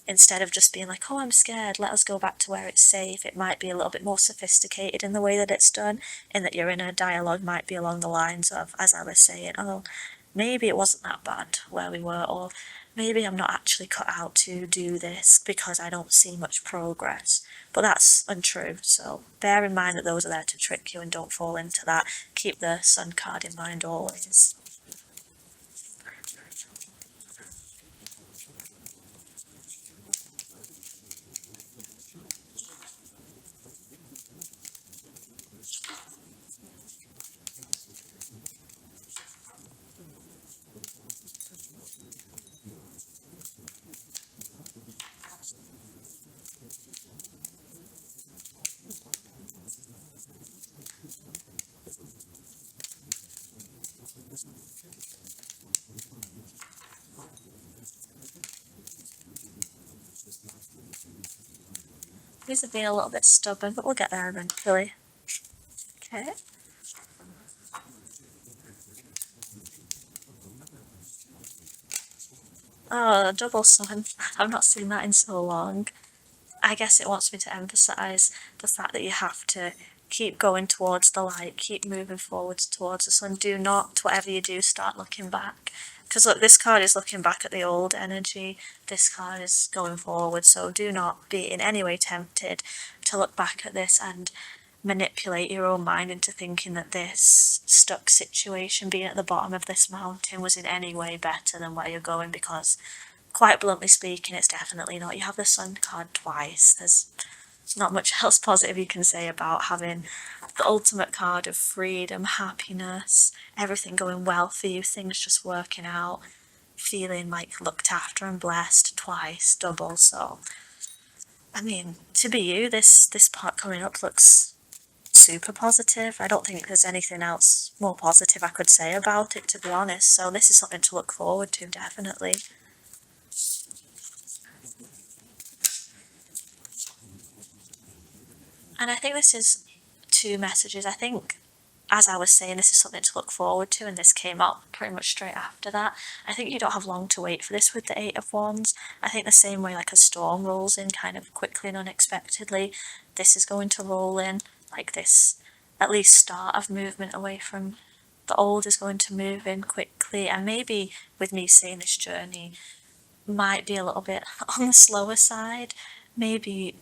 instead of just being like, oh, I'm scared, let us go back to where it's safe, it might be a little bit more sophisticated in the way that it's done, in that your inner dialogue might be along the lines of, as I was saying, oh, maybe it wasn't that bad where we were, or maybe I'm not actually cut out to do this because I don't see much progress. But that's untrue, so bear in mind that those are there to trick you and don't fall into that. Keep the Sun card in mind always. These have been a little bit stubborn, but we'll get there eventually. Okay. Oh, double sun. I've not seen that in so long. I guess it wants me to emphasize the fact that you have to keep going towards the light, keep moving forwards towards the sun. Do not, whatever you do, start looking back. Because look, this card is looking back at the old energy, this card is going forward, so do not be in any way tempted to look back at this and manipulate your own mind into thinking that this stuck situation, being at the bottom of this mountain, was in any way better than where you're going, because quite bluntly speaking, it's definitely not. You have the Sun card twice. There's not much else positive you can say about having the ultimate card of freedom, happiness, everything going well for you, things just working out, feeling like looked after and blessed twice, double. So, I mean, to be you, this part coming up looks super positive. I don't think there's anything else more positive I could say about it, to be honest. So this is something to look forward to, definitely. And I think this is two messages. I think as I was saying, this is something to look forward to, and this came up pretty much straight after that. I think you don't have long to wait for this with the Eight of Wands. I think the same way like a storm rolls in kind of quickly and unexpectedly, this is going to roll in, like this at least start of movement away from the old is going to move in quickly. And maybe with me saying this journey might be a little bit on the slower side. Maybe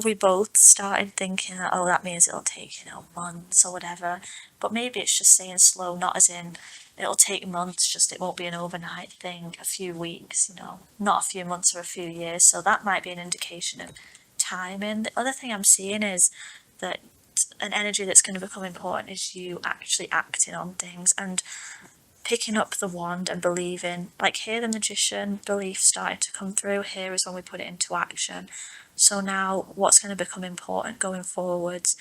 we both started thinking that, oh, that means it'll take, months or whatever. But maybe it's just saying slow, not as in it'll take months, just it won't be an overnight thing, a few weeks, not a few months or a few years. So that might be an indication of timing. The other thing I'm seeing is that an energy that's going to become important is you actually acting on things and picking up the wand and believing. Like here, the magician belief started to come through. Here is when we put it into action. So now what's going to become important going forwards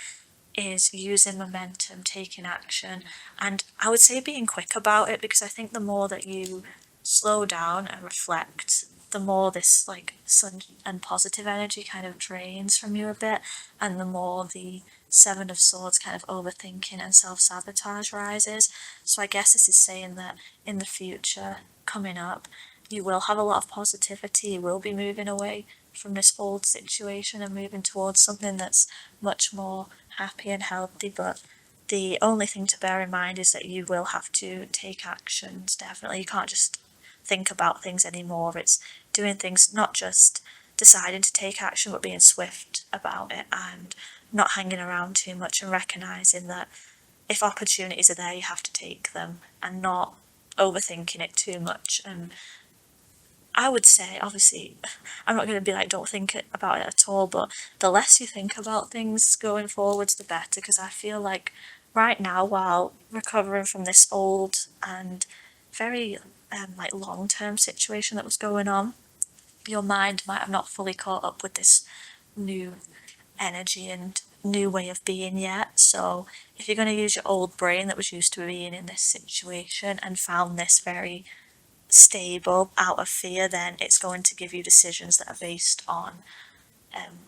is using momentum, taking action, and I would say being quick about it, because I think the more that you slow down and reflect, the more this like sun and positive energy kind of drains from you a bit, and the more the Seven of Swords kind of overthinking and self-sabotage rises. So I guess this is saying that in the future coming up, you will have a lot of positivity, you will be moving away from this old situation and moving towards something that's much more happy and healthy. But the only thing to bear in mind is that you will have to take actions, definitely. You can't just think about things anymore. It's doing things, not just deciding to take action, but being swift about it and not hanging around too much, and recognising that if opportunities are there, you have to take them and not overthinking it too much. And I would say, obviously, I'm not going to be like, don't think about it at all, but the less you think about things going forwards, the better, because I feel like right now, while recovering from this old and very like long-term situation that was going on, your mind might have not fully caught up with this new energy and new way of being yet. So if you're going to use your old brain that was used to being in this situation and found this very stable out of fear, then it's going to give you decisions that are based on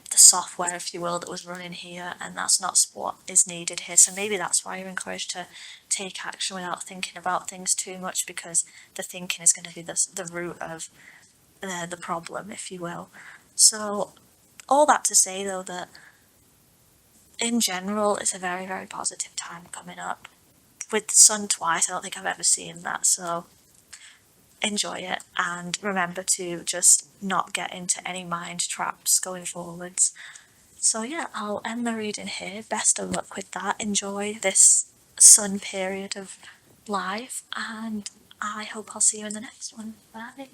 the software, if you will, that was running here, and that's not what is needed here. So maybe that's why you're encouraged to take action without thinking about things too much, because the thinking is going to be the root of the problem, if you will. So all that to say though that in general it's a very, very positive time coming up. With the sun twice, I don't think I've ever seen that, so enjoy it and remember to just not get into any mind traps going forwards. So yeah, I'll end the reading here. Best of luck with that. Enjoy this sun period of life, and I hope I'll see you in the next one. Bye.